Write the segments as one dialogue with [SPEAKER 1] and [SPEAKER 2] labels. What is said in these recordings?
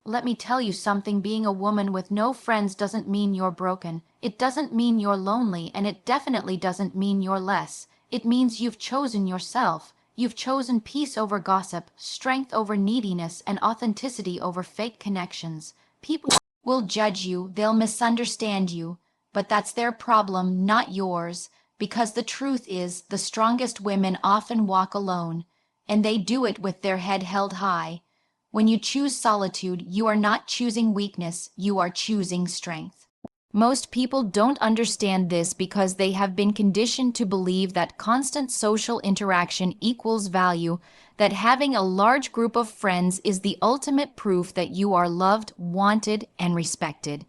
[SPEAKER 1] let me tell you something. Being a woman with no friends doesn't mean you're broken. It doesn't mean you're lonely, and it definitely doesn't mean you're less. It means you've chosen yourself. You've chosen peace over gossip, strength over neediness, and authenticity over fake connections. People will judge you, they'll misunderstand you, but that's their problem, not yours, because the truth is, the strongest women often walk alone, and they do it with their head held high. When you choose solitude, you are not choosing weakness, you are choosing strength. Most people don't understand this because they have been conditioned to believe that constant social interaction equals value, that having a large group of friends is the ultimate proof that you are loved, wanted, and respected.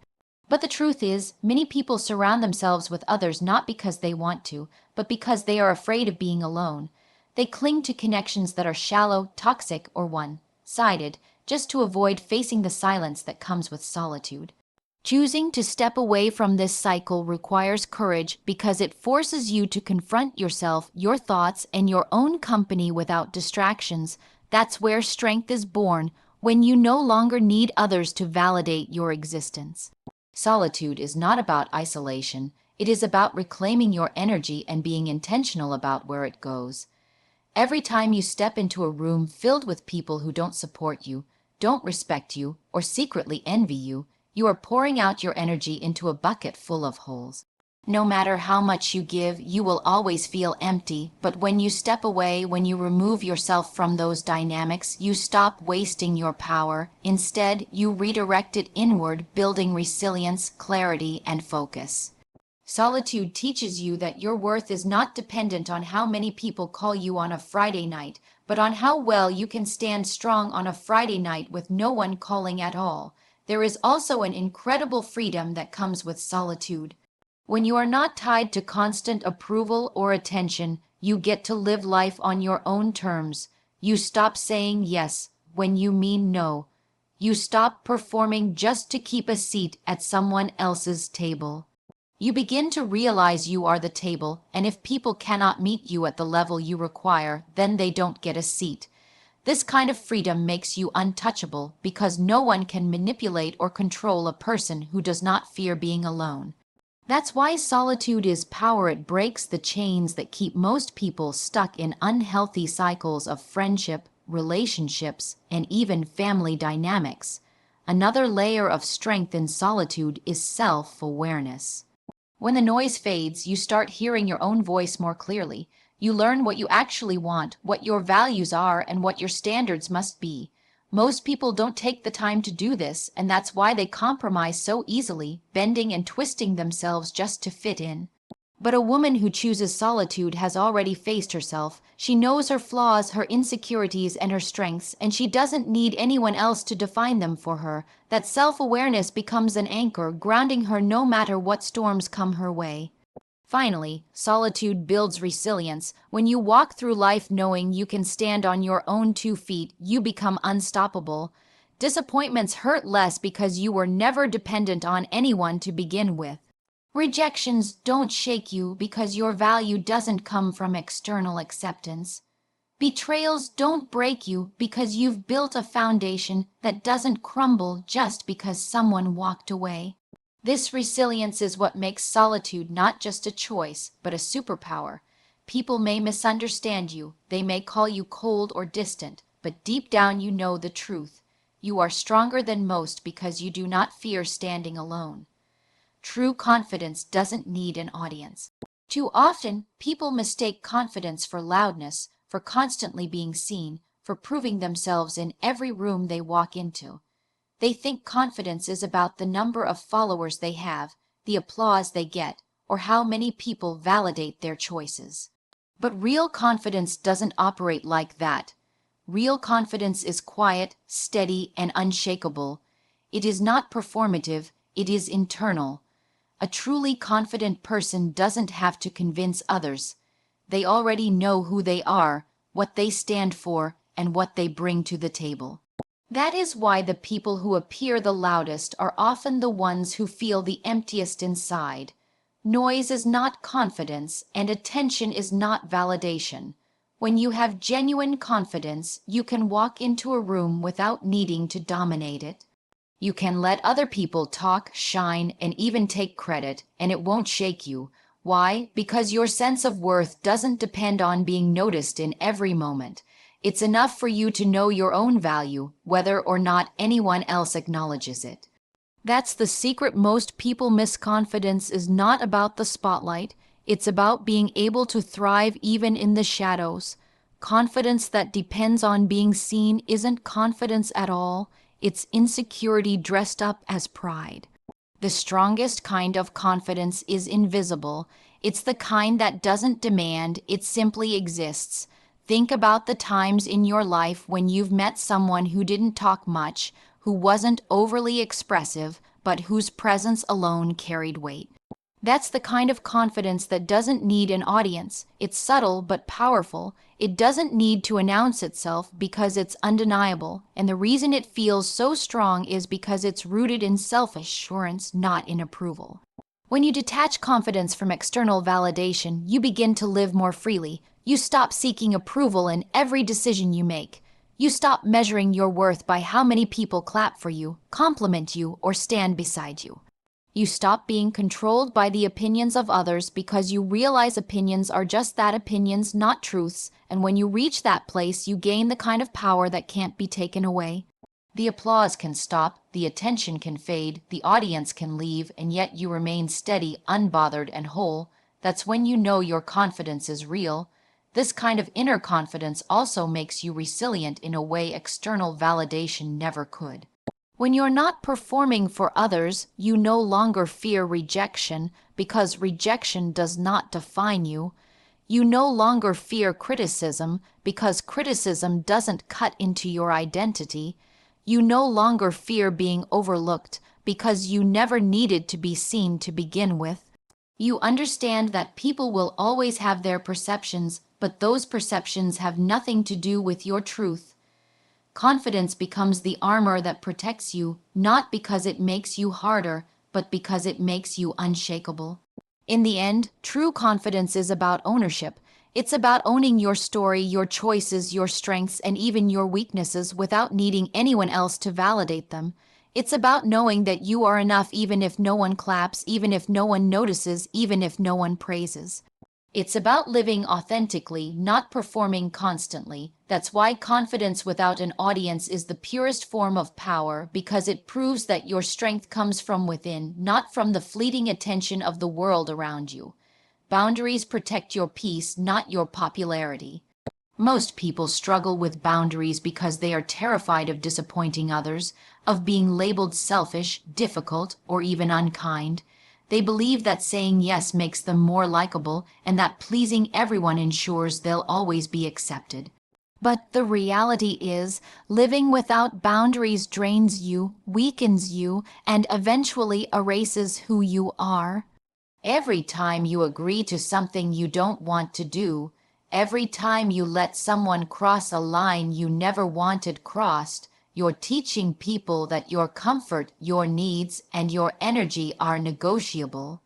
[SPEAKER 1] But the truth is, many people surround themselves with others not because they want to, but because they are afraid of being alone. They cling to connections that are shallow, toxic, or one-sided, just to avoid facing the silence that comes with solitude. Choosing to step away from this cycle requires courage because it forces you to confront yourself, your thoughts, and your own company without distractions. That's where strength is born, when you no longer need others to validate your existence. Solitude is not about isolation. It is about reclaiming your energy and being intentional about where it goes. Every time you step into a room filled with people who don't support you, don't respect you, or secretly envy you, you are pouring out your energy into a bucket full of holes. No matter how much you give, you will always feel empty, but when you step away, when you remove yourself from those dynamics, you stop wasting your power. Instead, you redirect it inward, building resilience, clarity, and focus. Solitude teaches you that your worth is not dependent on how many people call you on a Friday night, but on how well you can stand strong on a Friday night with no one calling at all. There is also an incredible freedom that comes with solitude. When you are not tied to constant approval or attention, you get to live life on your own terms. You stop saying yes when you mean no. You stop performing just to keep a seat at someone else's table. You begin to realize you are the table, and if people cannot meet you at the level you require, then they don't get a seat. This kind of freedom makes you untouchable because no one can manipulate or control a person who does not fear being alone. That's why solitude is power. It breaks the chains that keep most people stuck in unhealthy cycles of friendship, relationships, and even family dynamics. Another layer of strength in solitude is self-awareness. When the noise fades, you start hearing your own voice more clearly. You learn what you actually want, what your values are, and what your standards must be. Most people don't take the time to do this, and that's why they compromise so easily, bending and twisting themselves just to fit in. But a woman who chooses solitude has already faced herself. She knows her flaws, her insecurities, and her strengths, and she doesn't need anyone else to define them for her. That self-awareness becomes an anchor, grounding her no matter what storms come her way. Finally, solitude builds resilience. When you walk through life knowing you can stand on your own 2 feet, you become unstoppable. Disappointments hurt less because you were never dependent on anyone to begin with. Rejections don't shake you because your value doesn't come from external acceptance. Betrayals don't break you because you've built a foundation that doesn't crumble just because someone walked away. This resilience is what makes solitude not just a choice, but a superpower. People may misunderstand you, they may call you cold or distant, but deep down you know the truth. You are stronger than most because you do not fear standing alone. True confidence doesn't need an audience. Too often, people mistake confidence for loudness, for constantly being seen, for proving themselves in every room they walk into. They think confidence is about the number of followers they have, the applause they get, or how many people validate their choices. But real confidence doesn't operate like that. Real confidence is quiet, steady, and unshakable. It is not performative, it is internal. A truly confident person doesn't have to convince others. They already know who they are, what they stand for, and what they bring to the table. That is why the people who appear the loudest are often the ones who feel the emptiest inside. Noise is not confidence, and attention is not validation. When you have genuine confidence, you can walk into a room without needing to dominate it. You can let other people talk, shine, and even take credit, and it won't shake you. Why? Because your sense of worth doesn't depend on being noticed in every moment. It's enough for you to know your own value, whether or not anyone else acknowledges it. That's the secret most people miss. Confidence is not about the spotlight. It's about being able to thrive even in the shadows. Confidence that depends on being seen isn't confidence at all. It's insecurity dressed up as pride. The strongest kind of confidence is invisible. It's the kind that doesn't demand, it simply exists. Think about the times in your life when you've met someone who didn't talk much, who wasn't overly expressive, but whose presence alone carried weight. That's the kind of confidence that doesn't need an audience. It's subtle but powerful. It doesn't need to announce itself because it's undeniable, and the reason it feels so strong is because it's rooted in self-assurance, not in approval. When you detach confidence from external validation, you begin to live more freely. You stop seeking approval in every decision you make. You stop measuring your worth by how many people clap for you, compliment you, or stand beside you. You stop being controlled by the opinions of others because you realize opinions are just that, opinions, not truths, and when you reach that place, you gain the kind of power that can't be taken away. The applause can stop, the attention can fade, the audience can leave, and yet you remain steady, unbothered, and whole. That's when you know your confidence is real. This kind of inner confidence also makes you resilient in a way external validation never could. When you're not performing for others, you no longer fear rejection because rejection does not define you. You no longer fear criticism because criticism doesn't cut into your identity. You no longer fear being overlooked because you never needed to be seen to begin with. You understand that people will always have their perceptions, but those perceptions have nothing to do with your truth. Confidence becomes the armor that protects you, not because it makes you harder, but because it makes you unshakable. In the end, true confidence is about ownership. It's about owning your story, your choices, your strengths, and even your weaknesses without needing anyone else to validate them. It's about knowing that you are enough even if no one claps, even if no one notices, even if no one praises. It's about living authentically, not performing constantly. That's why confidence without an audience is the purest form of power, because it proves that your strength comes from within, not from the fleeting attention of the world around you. Boundaries protect your peace, not your popularity. Most people struggle with boundaries because they are terrified of disappointing others, of being labeled selfish, difficult, or even unkind. They believe that saying yes makes them more likable and that pleasing everyone ensures they'll always be accepted. But the reality is, living without boundaries drains you, weakens you, and eventually erases who you are. Every time you agree to something you don't want to do, every time you let someone cross a line you never wanted crossed, you're teaching people that your comfort, your needs, and your energy are negotiable.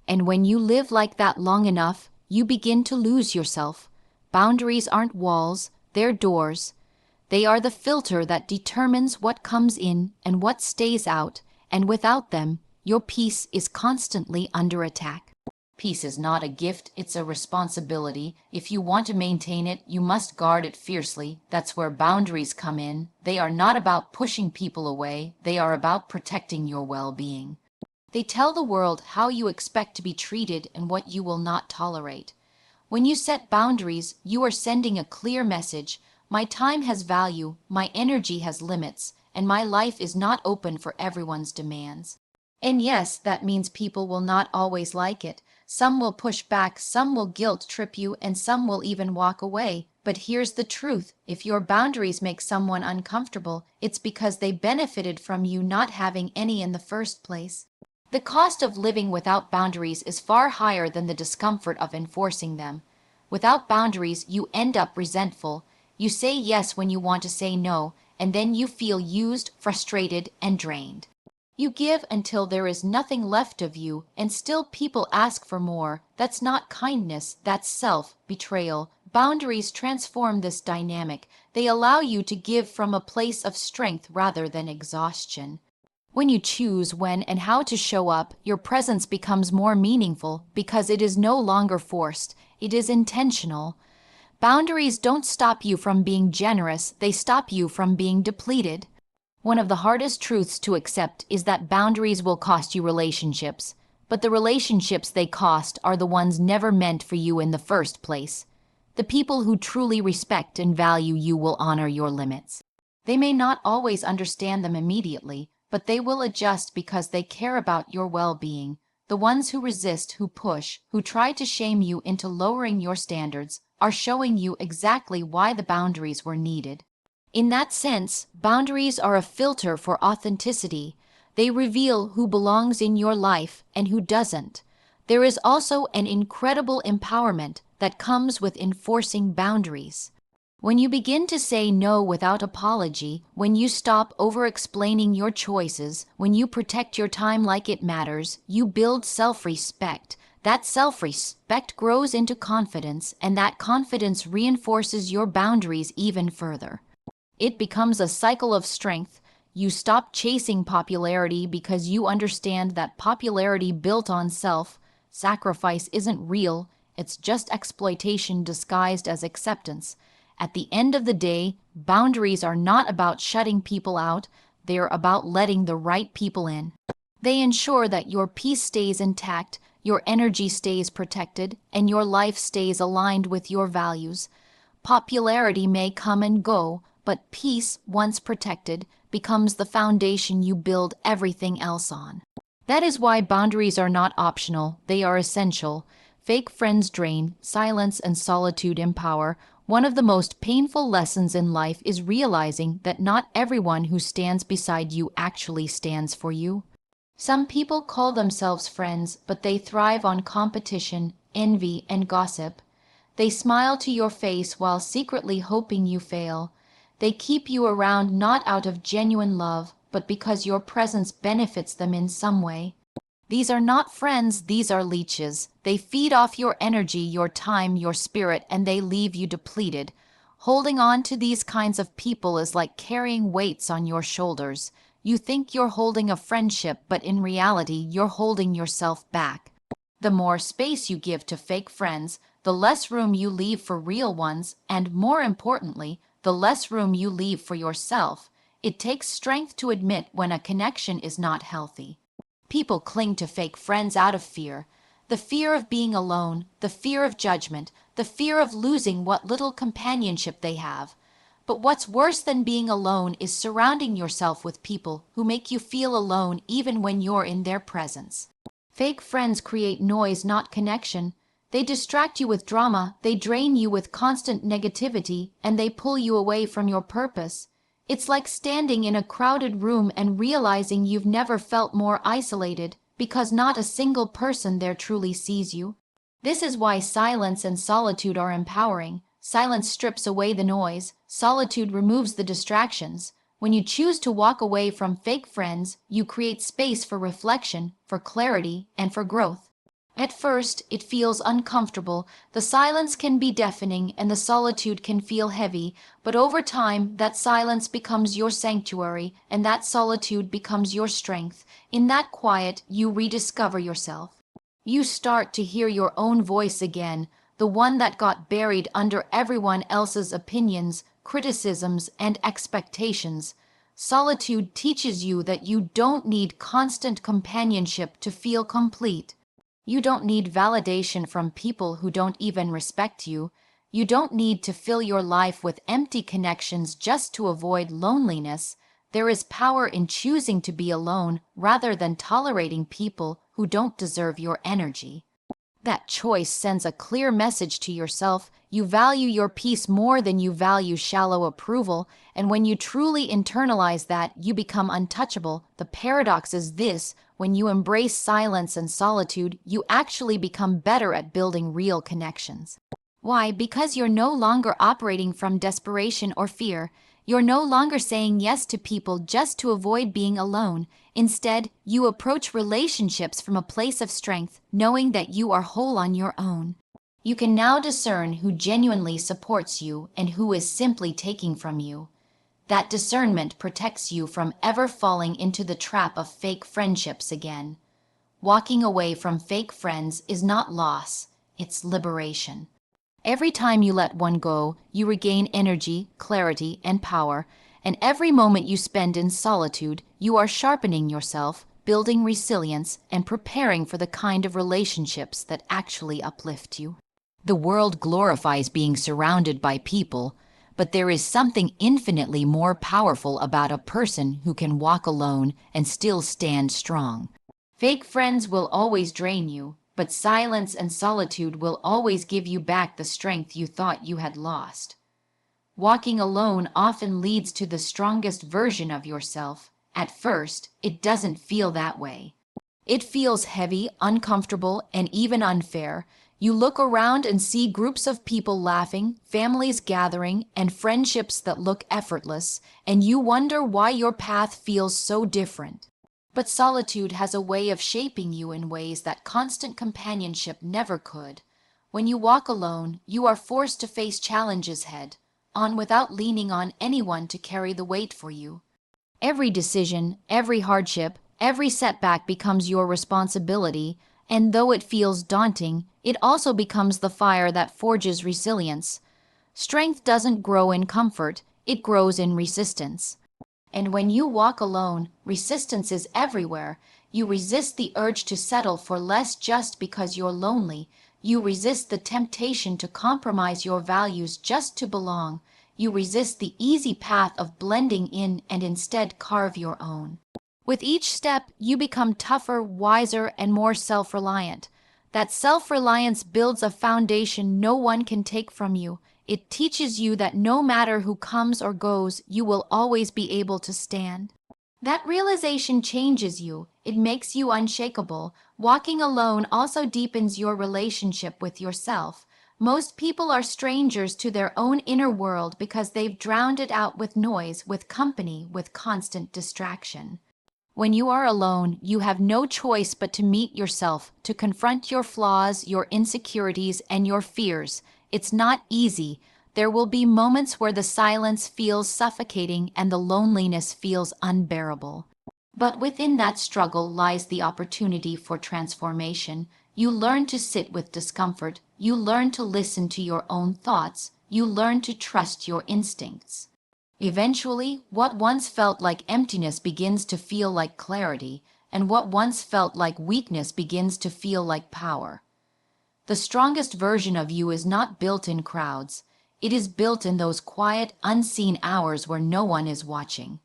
[SPEAKER 1] And when you live like that long enough, you begin to lose yourself. Boundaries aren't walls, they're doors. They are the filter that determines what comes in and what stays out, and without them, your peace is constantly under attack. Peace is not a gift, it's a responsibility. If you want to maintain it, you must guard it fiercely. That's where boundaries come in. They are not about pushing people away, they are about protecting your well-being. They tell the world how you expect to be treated and what you will not tolerate. When you set boundaries, you are sending a clear message. My time has value, my energy has limits, and my life is not open for everyone's demands. And yes, that means people will not always like it. Some will push back, some will guilt trip you, and some will even walk away. But here's the truth. If your boundaries make someone uncomfortable, it's because they benefited from you not having any in the first place. The cost of living without boundaries is far higher than the discomfort of enforcing them. Without boundaries, you end up resentful. You say yes when you want to say no, and then you feel used, frustrated, and drained. You give until there is nothing left of you, and still people ask for more. That's not kindness, that's self-betrayal. Boundaries transform this dynamic. They allow you to give from a place of strength rather than exhaustion. When you choose when and how to show up, your presence becomes more meaningful because it is no longer forced, it is intentional. Boundaries don't stop you from being generous, they stop you from being depleted. One of the hardest truths to accept is that boundaries will cost you relationships, but the relationships they cost are the ones never meant for you in the first place. The people who truly respect and value you will honor your limits. They may not always understand them immediately, but they will adjust because they care about your well-being. The ones who resist, who push, who try to shame you into lowering your standards, are showing you exactly why the boundaries were needed. In that sense, boundaries are a filter for authenticity. They reveal who belongs in your life and who doesn't. There is also an incredible empowerment that comes with enforcing boundaries. When you begin to say no without apology, when you stop over-explaining your choices, when you protect your time like it matters, you build self-respect. That self-respect grows into confidence, and that confidence reinforces your boundaries even further. It becomes a cycle of strength. You stop chasing popularity because you understand that popularity built on self-sacrifice isn't real, it's just exploitation disguised as acceptance. At the end of the day, boundaries are not about shutting people out, they're about letting the right people in. They ensure that your peace stays intact, your energy stays protected, and your life stays aligned with your values. Popularity may come and go, but peace, once protected, becomes the foundation you build everything else on. That is why boundaries are not optional, they are essential. Fake friends drain, silence and solitude empower. One of the most painful lessons in life is realizing that not everyone who stands beside you actually stands for you. Some people call themselves friends, but they thrive on competition, envy, and gossip. They smile to your face while secretly hoping you fail. They keep you around not out of genuine love, but because your presence benefits them in some way. These are not friends, these are leeches. They feed off your energy, your time, your spirit, and they leave you depleted. Holding on to these kinds of people is like carrying weights on your shoulders. You think you're holding a friendship, but in reality, you're holding yourself back. The more space you give to fake friends, the less room you leave for real ones, and more importantly, the less room you leave for yourself. It takes strength to admit when a connection is not healthy. People cling to fake friends out of fear. The fear of being alone, the fear of judgment, the fear of losing what little companionship they have. But what's worse than being alone is surrounding yourself with people who make you feel alone even when you're in their presence. Fake friends create noise, not connection. They distract you with drama, they drain you with constant negativity, and they pull you away from your purpose. It's like standing in a crowded room and realizing you've never felt more isolated because not a single person there truly sees you. This is why silence and solitude are empowering. Silence strips away the noise. Solitude removes the distractions. When you choose to walk away from fake friends, you create space for reflection, for clarity, and for growth. At first, it feels uncomfortable. The silence can be deafening and the solitude can feel heavy, but over time, that silence becomes your sanctuary and that solitude becomes your strength. In that quiet, you rediscover yourself. You start to hear your own voice again, the one that got buried under everyone else's opinions, criticisms, and expectations. Solitude teaches you that you don't need constant companionship to feel complete. You don't need validation from people who don't even respect you. You don't need to fill your life with empty connections just to avoid loneliness. There is power in choosing to be alone rather than tolerating people who don't deserve your energy. That choice sends a clear message to yourself. You value your peace more than you value shallow approval, and when you truly internalize that, you become untouchable. The paradox is this: when you embrace silence and solitude, you actually become better at building real connections. Why? Because you're no longer operating from desperation or fear. You're no longer saying yes to people just to avoid being alone. Instead, you approach relationships from a place of strength, knowing that you are whole on your own. You can now discern who genuinely supports you and who is simply taking from you. That discernment protects you from ever falling into the trap of fake friendships again. Walking away from fake friends is not loss, it's liberation. Every time you let one go, you regain energy, clarity, and power, and every moment you spend in solitude, you are sharpening yourself, building resilience, and preparing for the kind of relationships that actually uplift you. The world glorifies being surrounded by people, but there is something infinitely more powerful about a person who can walk alone and still stand strong. Fake friends will always drain you, but silence and solitude will always give you back the strength you thought you had lost. Walking alone often leads to the strongest version of yourself. At first, it doesn't feel that way. It feels heavy, uncomfortable, and even unfair. You look around and see groups of people laughing, families gathering, and friendships that look effortless, and you wonder why your path feels so different. But solitude has a way of shaping you in ways that constant companionship never could. When you walk alone, you are forced to face challenges head on without leaning on anyone to carry the weight for you. Every decision, every hardship, every setback becomes your responsibility, and though it feels daunting, it also becomes the fire that forges resilience. Strength doesn't grow in comfort, it grows in resistance. And when you walk alone, resistance is everywhere. You resist the urge to settle for less just because you're lonely. You resist the temptation to compromise your values just to belong. You resist the easy path of blending in and instead carve your own. With each step, you become tougher, wiser, and more self-reliant. That self-reliance builds a foundation no one can take from you. It teaches you that no matter who comes or goes, you will always be able to stand. That realization changes you. It makes you unshakable. Walking alone also deepens your relationship with yourself. Most people are strangers to their own inner world because they've drowned it out with noise, with company, with constant distraction. When you are alone, you have no choice but to meet yourself, to confront your flaws, your insecurities, and your fears. It's not easy. There will be moments where the silence feels suffocating and the loneliness feels unbearable. But within that struggle lies the opportunity for transformation. You learn to sit with discomfort. You learn to listen to your own thoughts. You learn to trust your instincts. Eventually, what once felt like emptiness begins to feel like clarity, and what once felt like weakness begins to feel like power. The strongest version of you is not built in crowds. It is built in those quiet, unseen hours where no one is watching.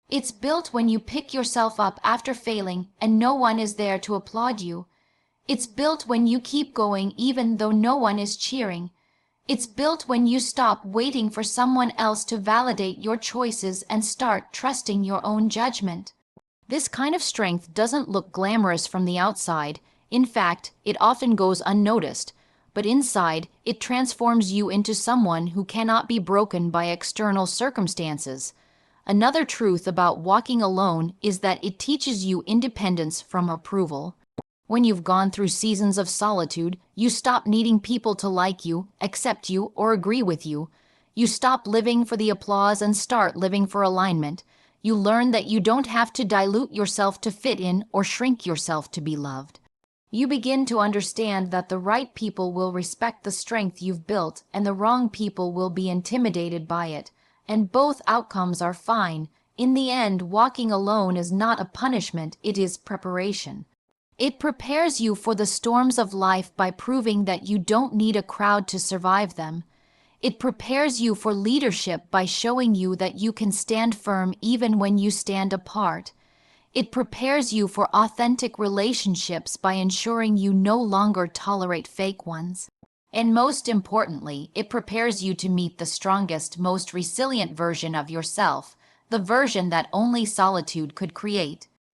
[SPEAKER 1] It's built when you pick yourself up after failing and no one is there to applaud you. It's built when you keep going even though no one is cheering. It's built when you stop waiting for someone else to validate your choices and start trusting your own judgment. This kind of strength doesn't look glamorous from the outside. In fact, it often goes unnoticed. But inside, it transforms you into someone who cannot be broken by external circumstances. Another truth about walking alone is that it teaches you independence from approval. When you've gone through seasons of solitude, you stop needing people to like you, accept you, or agree with you. You stop living for the applause and start living for alignment. You learn that you don't have to dilute yourself to fit in or shrink yourself to be loved. You begin to understand that the right people will respect the strength you've built and the wrong people will be intimidated by it. And both outcomes are fine. In the end, walking alone is not a punishment, it is preparation. It prepares you for the storms of life by proving that you don't need a crowd to survive them. It prepares you for leadership by showing you that you can stand firm even when you stand apart. It prepares you for authentic relationships by ensuring you no longer tolerate fake ones. And most importantly, it prepares you to meet the strongest, most resilient version of yourself, the version that only solitude could create.